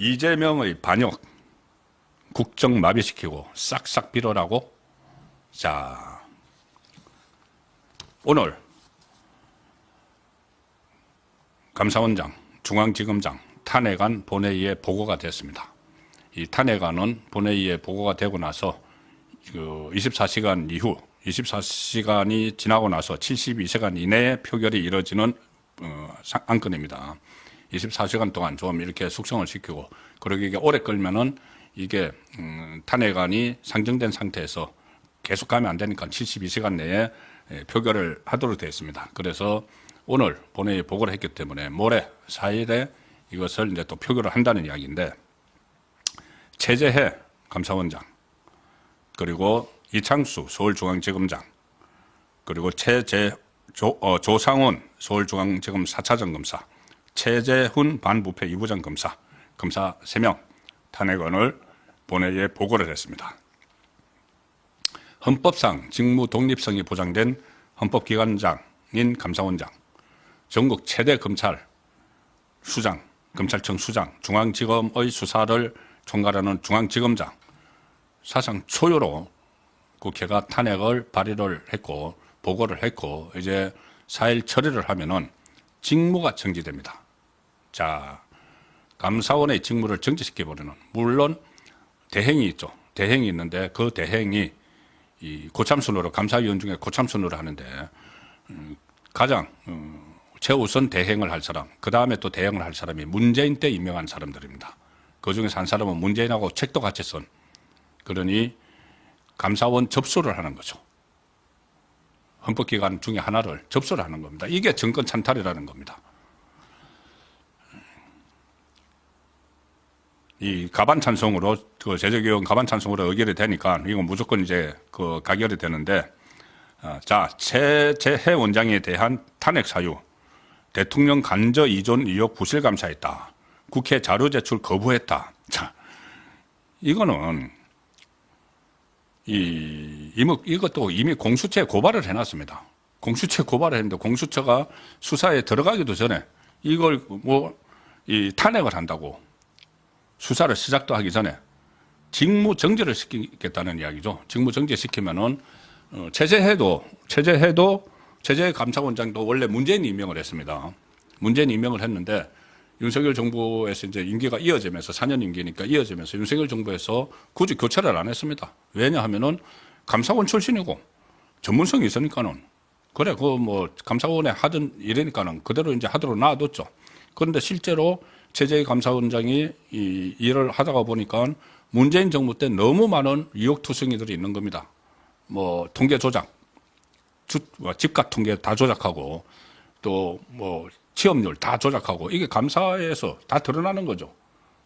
이재명의 반역, 국정 마비시키고 싹싹 빌어라고. 자, 오늘 감사원장, 중앙지검장 탄핵안 본회의에 보고가 됐습니다. 이 탄핵안은 본회의에 보고가 되고 나서 24시간 이후 24시간이 지나고 나서 72시간 이내에 표결이 이뤄지는 안건입니다. 24시간 동안 좀 이렇게 숙성을 시키고, 그리고 이게 오래 끌면은 이게 탄핵안이 상정된 상태에서 계속 가면 안 되니까 72시간 내에 표결을 하도록 되어 있습니다. 그래서 오늘 본회의에 보고를 했기 때문에 모레 4일에 이것을 이제 또 표결을 한다는 이야기인데, 최재해 감사원장, 그리고 이창수 서울중앙지검장, 그리고 조상훈 서울중앙지검 4차장 검사, 최재훈 반부패 2부장 검사 3명 탄핵안을 본회의에 보고를 했습니다. 헌법상 직무 독립성이 보장된 헌법기관장인 감사원장, 전국 최대 검찰 수장, 검찰청 수장, 중앙지검의 수사를 총괄하는 중앙지검장, 사상 초유로 국회가 탄핵을 발의를 했고 보고를 했고 이제 4일 처리를 하면은 직무가 정지됩니다. 자, 감사원의 직무를 정지시켜버리는, 물론 대행이 있죠. 대행이 있는데 그 대행이 이 고참순으로, 감사위원 중에 고참순으로 하는데 가장 최우선 대행을 할 사람, 그 다음에 또 대행을 할 사람이 문재인 때 임명한 사람들입니다. 그 중에서 한 사람은 문재인하고 책도 같이 쓴, 그러니 감사원 접수를 하는 거죠. 헌법기관 중에 하나를 접수를 하는 겁니다. 이게 정권 찬탈이라는 겁니다. 이 가반 찬성으로, 그 제재개혁 가반 찬성으로 의결이 되니까 이건 무조건 이제 그 가결이 되는데, 자, 최재해 원장에 대한 탄핵 사유, 대통령 간저 이전 의혹 부실 감사했다. 국회 자료 제출 거부했다. 자, 이거는 이것도 이미 공수처에 고발을 해놨습니다. 공수처에 고발을 했는데 공수처가 수사에 들어가기도 전에 이걸 이 탄핵을 한다고 수사를 시작도 하기 전에 직무 정지를 시키겠다는 이야기죠. 직무 정지시키면은 최재해 감사원장도 원래 문재인이 임명을 했습니다. 문재인이 임명을 했는데 윤석열 정부에서 이제 임기가 이어지면서 4년 임기니까 이어지면서 윤석열 정부에서 굳이 교체를 안 했습니다. 왜냐하면은 감사원 출신이고 전문성이 있으니까는, 그래 그 감사원에 하던 일이니까는 그대로 이제 하도록 놔뒀죠. 그런데 실제로 최재해 감사원장이 이 일을 하다가 보니까 문재인 정부 때 너무 많은 의혹투성이들이 있는 겁니다. 통계 조작, 집값 통계 다 조작하고 또 취업률 다 조작하고, 이게 감사에서 다 드러나는 거죠.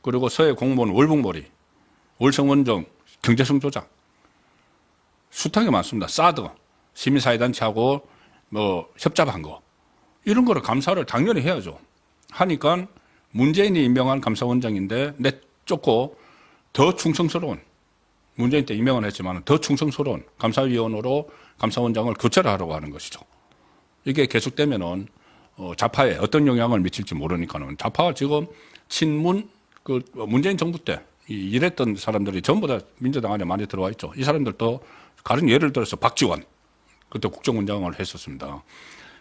그리고 서해 공무원 월북몰이, 월성원정 경제성 조작, 숱하게 많습니다. 사드, 시민사회단체하고 협잡한 거, 이런 거를 감사를 당연히 해야죠. 하니까 문재인이 임명한 감사원장인데 내쫓고 더 충성스러운, 문재인 때 임명을 했지만 더 충성스러운 감사위원으로 감사원장을 교체를 하려고 하는 것이죠. 이게 계속되면은 좌파에 어떤 영향을 미칠지 모르니까는, 좌파가 지금 친문, 문재인 정부 때 일했던 사람들이 전부 다 민주당 안에 많이 들어와 있죠. 이 사람들도 가령 예를 들어서 박지원, 그때 국정원장을 했었습니다.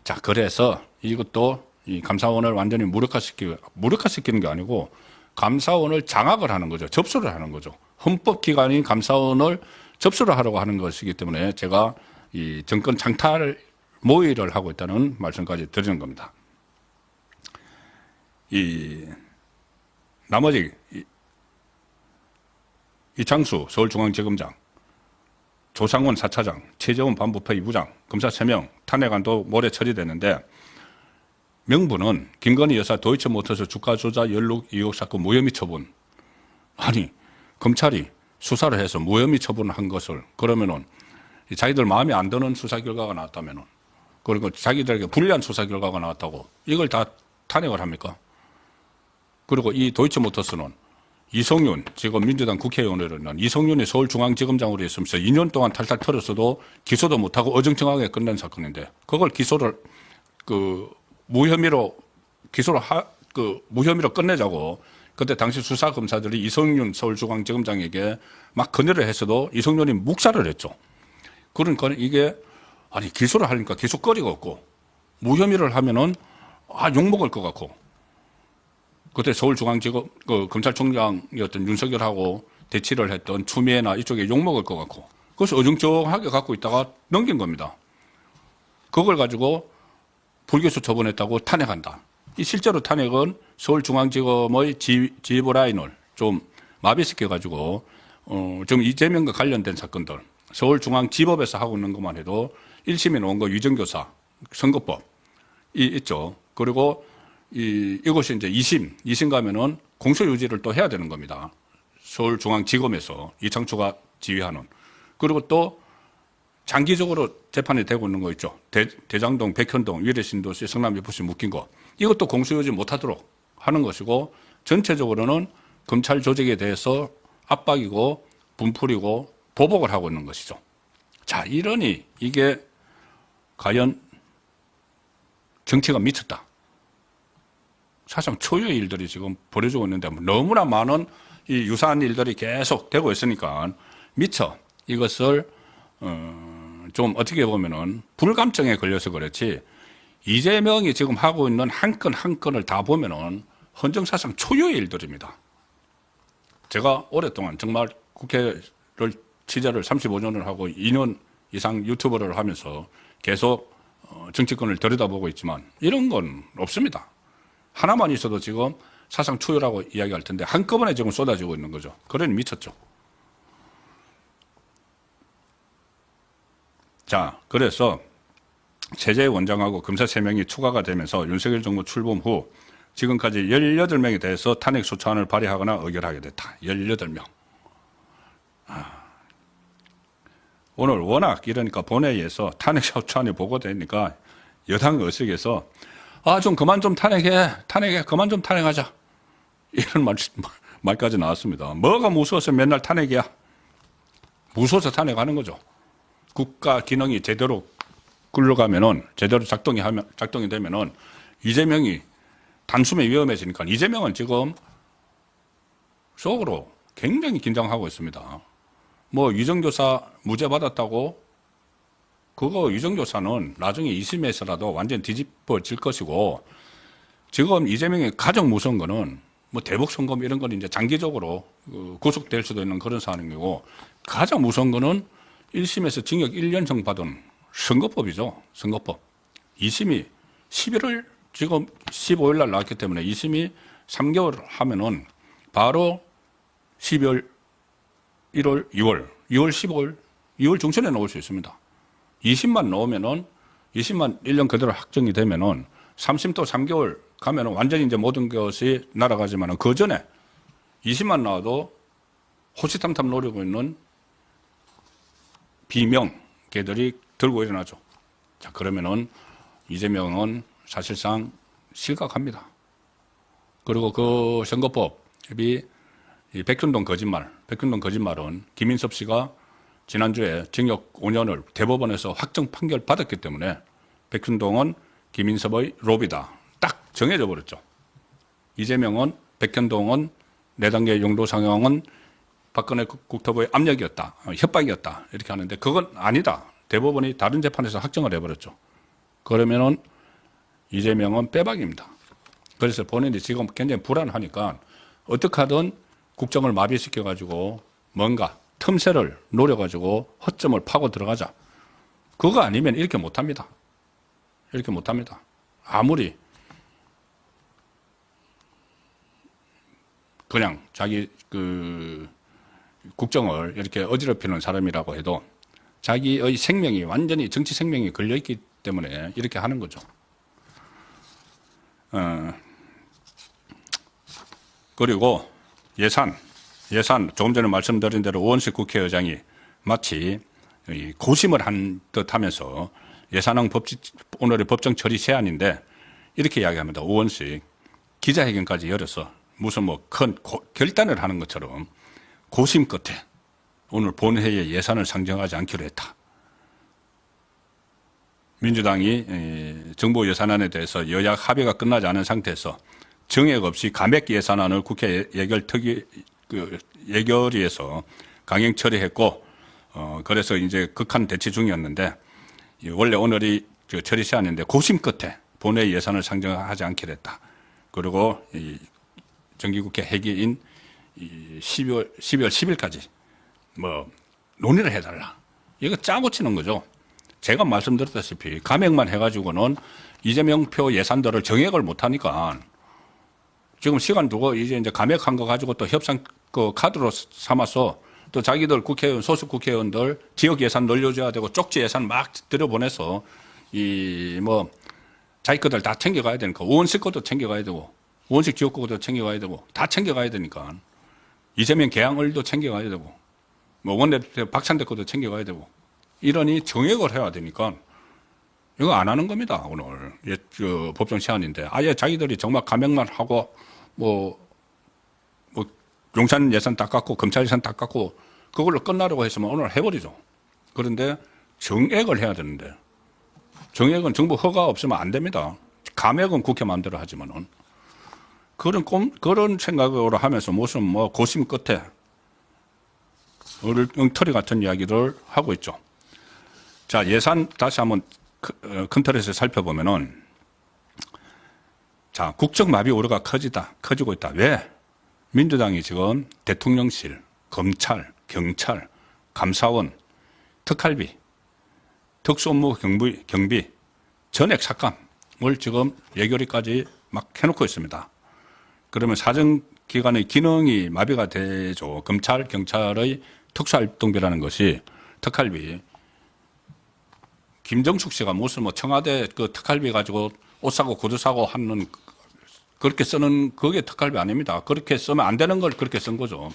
자, 그래서 이것도 이 감사원을 완전히 무력화시키는 게 아니고 감사원을 장악을 하는 거죠. 접수를 하는 거죠. 헌법기관인 감사원을 접수를 하려고 하는 것이기 때문에 제가 이 정권 창탈 모의를 하고 있다는 말씀까지 드리는 겁니다. 나머지 이창수 서울중앙지검장, 조상훈 4차장, 최재훈 반부패 2부장, 검사 3명 탄핵안도 모레 처리되는데, 명분은 김건희 여사 도이치모터스 주가 조작 연루 의혹 사건 무혐의 처분. 아니, 검찰이 수사를 해서 무혐의 처분한 것을, 그러면은 자기들 마음에 안 드는 수사 결과가 나왔다면은, 그리고 자기들에게 불리한 수사 결과가 나왔다고 이걸 다 탄핵을 합니까? 그리고 이 도이치모터스는 이성윤, 지금 민주당 국회의원으로 있는 이성윤이 서울중앙지검장으로 있으면서 2년 동안 탈탈 털었어도 기소도 못하고 어정쩡하게 끝낸 사건인데, 그걸 기소를 무혐의로 끝내자고 그때 당시 수사검사들이 이성윤 서울중앙지검장에게 막 건의를 했어도 이성윤이 묵살을 했죠. 그러니까 이게 아니 기소를 하니까 기소거리가 없고 무혐의를 하면은 욕먹을 것 같고 그때 서울중앙지검 검찰총장이었던 윤석열하고 대치를 했던 추미애나 이쪽에 욕먹을 것 같고 그래서 어중쩡하게 갖고 있다가 넘긴 겁니다. 그걸 가지고 불기소 처분했다고 탄핵한다. 이 실제로 탄핵은 서울중앙지검의 지휘부 라인을 좀 마비시켜가지고 지금 이재명과 관련된 사건들 서울중앙지법에서 하고 있는 것만 해도 1심에 나온 거 위정교사 선거법이 있죠. 그리고 이것이 이제 2심 가면은 공소유지를 또 해야 되는 겁니다. 서울중앙지검에서 이창수가 지휘하는. 그리고 또 장기적으로 재판이 되고 있는 거 있죠. 대장동, 백현동, 위례신도시, 성남 유포시 묶인 거. 이것도 공소유지 못하도록 하는 것이고 전체적으로는 검찰 조직에 대해서 압박이고 분풀이고 보복을 하고 있는 것이죠. 자, 이러니 이게 과연 정치가 미쳤다. 사실상 초유의 일들이 지금 벌어지고 있는데 너무나 많은 이 유사한 일들이 계속 되고 있으니까 미처 이것을 좀 어떻게 보면은 불감증에 걸려서 그렇지 이재명이 지금 하고 있는 한 건 한 건을 다 보면은 헌정사상 초유의 일들입니다. 제가 오랫동안 정말 국회를 취재를 35년을 하고 2년 이상 유튜버를 하면서 계속 정치권을 들여다보고 있지만 이런 건 없습니다. 하나만 있어도 지금 사상 초유라고 이야기할 텐데 한꺼번에 지금 쏟아지고 있는 거죠. 그러니 미쳤죠. 자, 그래서 최재해 원장하고 검사 3명이 추가가 되면서 윤석열 정부 출범 후 지금까지 18명에 대해서 탄핵 소추안을 발의하거나 의결하게 됐다. 18명. 오늘 워낙 이러니까 본회의에서 탄핵 소추안이 보고되니까 여당 의석에서 좀 그만 좀 탄핵해, 그만 좀 탄핵하자. 이런 말까지 나왔습니다. 뭐가 무서워서 맨날 탄핵이야? 무서워서 탄핵하는 거죠. 국가 기능이 제대로 굴러가면은, 제대로 작동이 되면은, 이재명이 단숨에 위험해지니까, 이재명은 지금 속으로 굉장히 긴장하고 있습니다. 뭐, 위정교사 무죄 받았다고, 그거 위정교사는 나중에 2심에서라도 완전 뒤집어질 것이고, 지금 이재명이 가장 무서운 거는, 뭐, 대북송금 이런 건 이제 장기적으로 구속될 수도 있는 그런 상황이고, 가장 무서운 거는 1심에서 징역 1년형 받은 선거법이죠. 선거법. 2심이 11월 지금 15일 날 나왔기 때문에 2심이 3개월 하면은 바로 12월, 1월, 2월, 2월 15일, 2월 중순에 나올 수 있습니다. 2심만 나오면은 2심만 1년 그대로 확정이 되면은 3심 또 3개월 가면은 완전히 이제 모든 것이 날아가지만은 그 전에 2심만 나와도 호시탐탐 노리고 있는 비명 개들이 들고 일어나죠. 자, 그러면은 이재명은 사실상 실각합니다. 그리고 그 선거법이 이 백현동 거짓말은 김인섭 씨가 지난주에 징역 5년을 대법원에서 확정 판결 받았기 때문에 백현동은 김인섭의 로비다. 딱 정해져 버렸죠. 이재명은 백현동은 4단계 용도 상향은 박근혜 국토부의 압력이었다, 협박이었다 이렇게 하는데 그건 아니다. 대법원이 다른 재판에서 확정을 해버렸죠. 그러면은 이재명은 빼박입니다. 그래서 본인이 지금 굉장히 불안하니까 어떻게 하든 국정을 마비시켜가지고 뭔가 틈새를 노려가지고 허점을 파고 들어가자. 그거 아니면 이렇게 못합니다. 이렇게 못합니다. 아무리 그냥 자기 국정을 이렇게 어지럽히는 사람이라고 해도 자기의 생명이 완전히 정치 생명이 걸려있기 때문에 이렇게 하는 거죠. 그리고 예산 조금 전에 말씀드린 대로 우원식 국회의장이 마치 고심을 한 듯 하면서 예산안 오늘의 법정 처리 세안인데 이렇게 이야기합니다. 우원식 기자회견까지 열어서 무슨 뭐 큰 결단을 하는 것처럼 고심 끝에 오늘 본회의에 예산을 상정하지 않기로 했다. 민주당이 정부 예산안에 대해서 여야 합의가 끝나지 않은 상태에서 정액 없이 감액 예산안을 국회 예결위에서 강행 처리했고, 그래서 이제 극한 대치 중이었는데, 원래 오늘이 처리 시한인데 고심 끝에 본회의 예산을 상정하지 않기로 했다. 그리고 이 정기국회 회기인 12월 10일까지 뭐 논의를 해달라. 이거 짜고 치는 거죠. 제가 말씀드렸다시피 감액만 해가지고는 이재명 표 예산들을 정액을 못하니까 지금 시간 두고 이제 감액한 거 가지고 또 협상 그 카드로 삼아서 또 자기들 국회의원, 소속 국회의원들 지역 예산 늘려줘야 되고 쪽지 예산 막 들여보내서 이 뭐 자기 것들 다 챙겨가야 되니까 의원식 것도 챙겨가야 되고 의원식 지역구 것도 챙겨가야 되고 다 챙겨가야 되니까 이재명 개항을도 챙겨가야 되고 뭐 원내대표 박찬대 것도 챙겨가야 되고 이러니 정액을 해야 되니까 이거 안 하는 겁니다. 오늘 법정 시한인데 아예 자기들이 정말 감액만 하고 뭐 용산 예산 딱 깎고 검찰 예산 딱 깎고 그걸로 끝나려고 했으면 오늘 해버리죠. 그런데 정액을 해야 되는데 정액은 정부 허가 없으면 안 됩니다. 감액은 국회 마음대로 하지만은 그런 생각으로 하면서 무슨 뭐 고심 끝에 엉터리 같은 이야기를 하고 있죠. 자, 예산 다시 한번 큰 틀에서 살펴보면은 자, 국정마비 우려가 커지고 있다. 왜? 민주당이 지금 대통령실, 검찰, 경찰, 감사원, 특활비, 특수업무 경비, 전액 삭감을 지금 예결위까지 막 해놓고 있습니다. 그러면 사정기관의 기능이 마비가 되죠. 검찰, 경찰의 특수활동비라는 것이 특활비. 김정숙 씨가 무슨 뭐 청와대 그 특활비 가지고 옷 사고 구두 사고 하는 그렇게 쓰는 그게 특활비 아닙니다. 그렇게 쓰면 안 되는 걸 그렇게 쓴 거죠.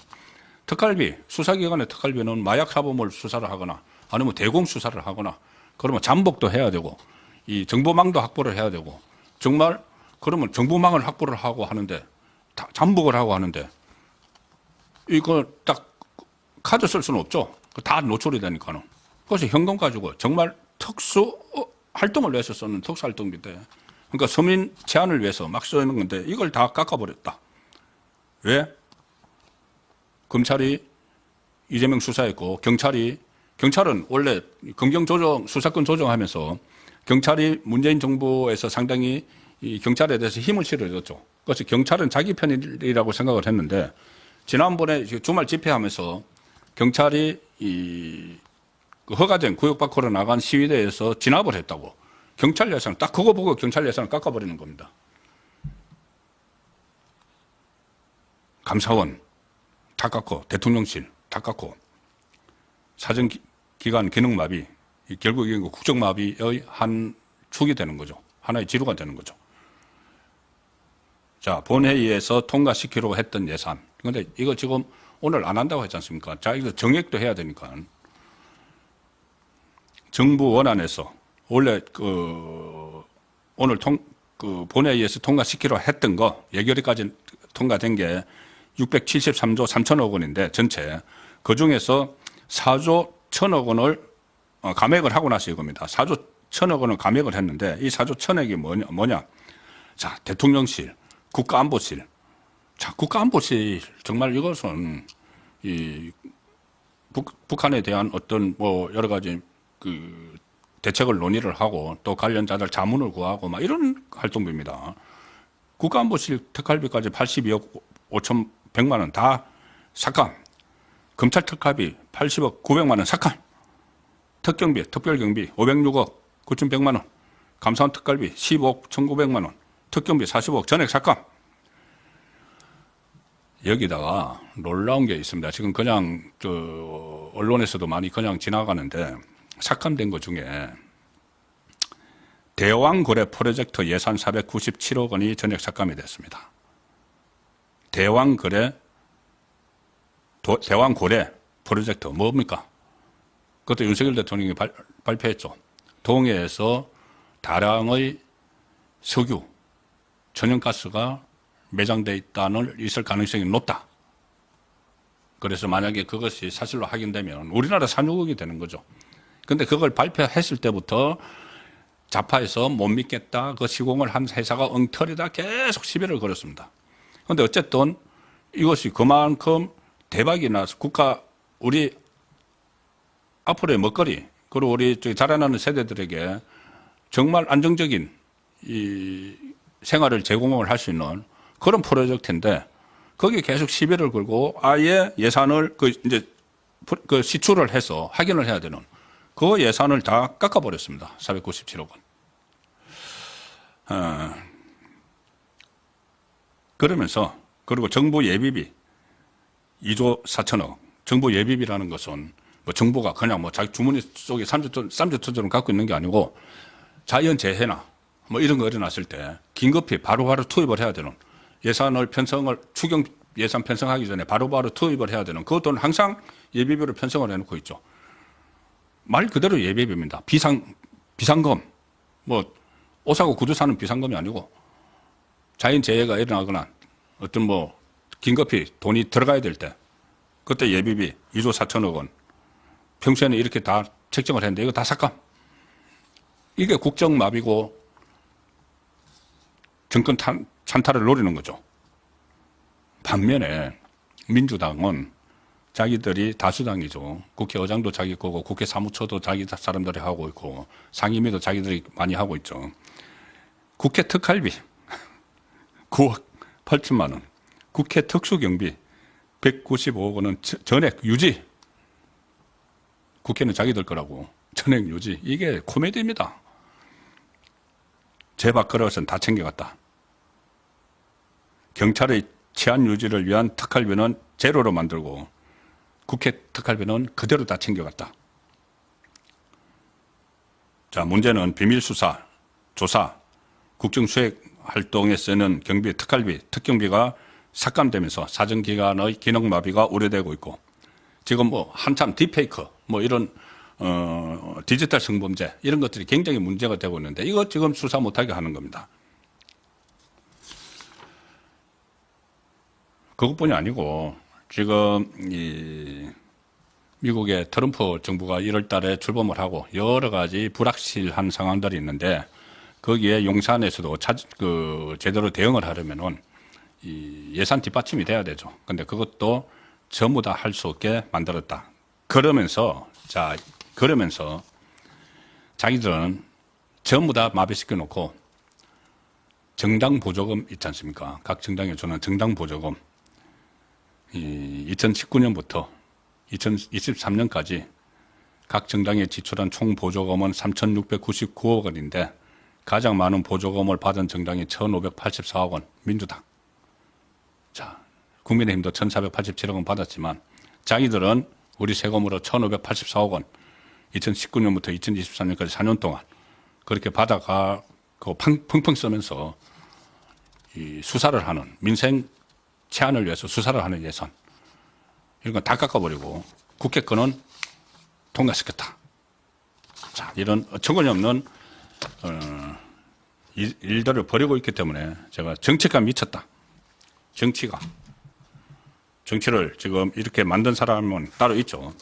특활비, 수사기관의 특활비는 마약 사범을 수사를 하거나 아니면 대공 수사를 하거나 그러면 잠복도 해야 되고 이 정보망도 확보를 해야 되고 정말 그러면 정보망을 확보를 하고 하는데 잠복을 하고 하는데 이거 딱 카드 쓸 수는 없죠. 다 노출이 되니까는. 그래서 현금 가지고 정말 특수 활동을 위해서 쓰는 특수활동비인데 그러니까 서민 제한을 위해서 막 쓰는 건데 이걸 다 깎아버렸다. 왜? 검찰이 이재명 수사했고 경찰은 원래 검경 조정, 수사권 조정하면서 경찰이 문재인 정부에서 상당히 이 경찰에 대해서 힘을 실어줬죠. 그래서 경찰은 자기 편이라고 생각을 했는데 지난번에 주말 집회하면서 경찰이 그 허가된 구역 밖으로 나간 시위대에서 진압을 했다고. 경찰 예산, 딱 그거 보고 경찰 예산을 깎아버리는 겁니다. 감사원 다 깎고, 대통령실 다 깎고, 사정기관 기능마비, 결국 이건 국정마비의 한 축이 되는 거죠. 하나의 지루가 되는 거죠. 자, 본회의에서 통과시키려고 했던 예산. 그런데 이거 지금 오늘 안 한다고 했지 않습니까? 자, 이거 정액도 해야 되니까. 정부 원안에서 원래 오늘 본회의에서 통과시키려 했던 거 예결위까지 통과된 게 673조 3천억 원인데 전체 그 중에서 4조 1천억 원을 감액을 하고 나서 이겁니다. 4조 1천억 원을 감액을 했는데 이 4조 1천억이 뭐냐? 자, 대통령실, 국가안보실. 자, 국가안보실 정말 이것은 이 북한에 대한 어떤 뭐 여러 가지 그 대책을 논의를 하고 또 관련자들 자문을 구하고 막 이런 활동비입니다. 국가안보실 특활비까지 82억 5천 100만 원 다 삭감. 검찰 특활비 80억 900만 원 삭감. 특경비, 특별경비 506억 9,100만 원. 감사원 특활비 15억 1,900만 원. 특경비 45억 전액 삭감. 여기다가 놀라운 게 있습니다. 지금 그냥 언론에서도 많이 그냥 지나가는데 삭감된 것 중에 대왕고래 프로젝트 예산 497억 원이 전액 삭감이 됐습니다. 대왕고래 프로젝트 뭡니까? 그것도 윤석열 대통령이 발표했죠. 동해에서 다량의 석유, 천연가스가 매장돼 있을 가능성이 높다. 그래서 만약에 그것이 사실로 확인되면 우리나라 산유국이 되는 거죠. 근데 그걸 발표했을 때부터 좌파에서 못 믿겠다. 그 시공을 한 회사가 엉터리다. 계속 시비를 걸었습니다. 그런데 어쨌든 이것이 그만큼 대박이 나서 국가, 우리 앞으로의 먹거리, 그리고 우리 자라나는 세대들에게 정말 안정적인 이 생활을 제공을 할 수 있는 그런 프로젝트인데 거기에 계속 시비를 걸고 아예 예산을 그 시추를 해서 확인을 해야 되는 그 예산을 다 깎아버렸습니다. 497억 원. 그러면서 그리고 정부 예비비 2조 4천억. 정부 예비비라는 것은 뭐 정부가 그냥 뭐 자기 주머니 속에 쌈짓돈처럼 갖고 있는 게 아니고 자연재해나 뭐 이런 거 일어났을 때 긴급히 바로바로 투입을 해야 되는 예산을 추경 예산 편성하기 전에 바로바로 투입을 해야 되는 그 돈은 항상 예비비로 편성을 해놓고 있죠. 말 그대로 예비비입니다. 비상금. 뭐 옷 사고 구두 사는 비상금이 아니고 자연재해가 일어나거나 어떤 뭐 긴급히 돈이 들어가야 될 때 그때 예비비 2조 4천억 원 평소에는 이렇게 다 책정을 했는데 이거 다 삭감. 이게 국정마비고 정권 찬탈을 노리는 거죠. 반면에 민주당은 자기들이 다수당이죠. 국회의장도 자기 거고 국회 사무처도 자기 사람들이 하고 있고 상임위도 자기들이 많이 하고 있죠. 국회 특활비 9억 8천만 원, 국회 특수경비 195억 원은 전액 유지. 국회는 자기들 거라고 전액 유지. 이게 코미디입니다. 제 밥그릇은 다 챙겨갔다. 경찰의 치안 유지를 위한 특활비는 제로로 만들고 국회 특활비는 그대로 다 챙겨갔다. 자, 문제는 비밀수사, 조사, 국정수행 활동에 쓰는 경비, 특활비, 특경비가 삭감되면서 사정기관의 기능마비가 우려되고 있고 지금 뭐 한참 딥페이크 뭐 이런 디지털 성범죄 이런 것들이 굉장히 문제가 되고 있는데 이거 지금 수사 못하게 하는 겁니다. 그것뿐이 아니고 지금 이 미국의 트럼프 정부가 1월 달에 출범을 하고 여러 가지 불확실한 상황들이 있는데 거기에 용산에서도 제대로 대응을 하려면은 이 예산 뒷받침이 돼야 되죠. 근데 그것도 전부 다 할 수 없게 만들었다. 그러면서 자기들은 전부 다 마비시켜 놓고 정당 보조금 있지 않습니까? 각 정당에 주는 정당 보조금 2019년부터 2023년까지 각 정당에 지출한 총 보조금은 3,699억 원인데 가장 많은 보조금을 받은 정당이 1,584억 원, 민주당. 자, 국민의힘도 1,487억 원 받았지만 자기들은 우리 세금으로 1,584억 원 2019년부터 2023년까지 4년 동안 그렇게 받아가고 펑펑 쓰면서 이 수사를 하는 민생 제한을 위해서 수사를 하는 예산 이런 건 다 깎아버리고 국회 거는 통과시켰다. 자, 이런 어처구니 없는 일들을 벌이고 있기 때문에 제가 정치가 미쳤다. 정치를 지금 이렇게 만든 사람은 따로 있죠.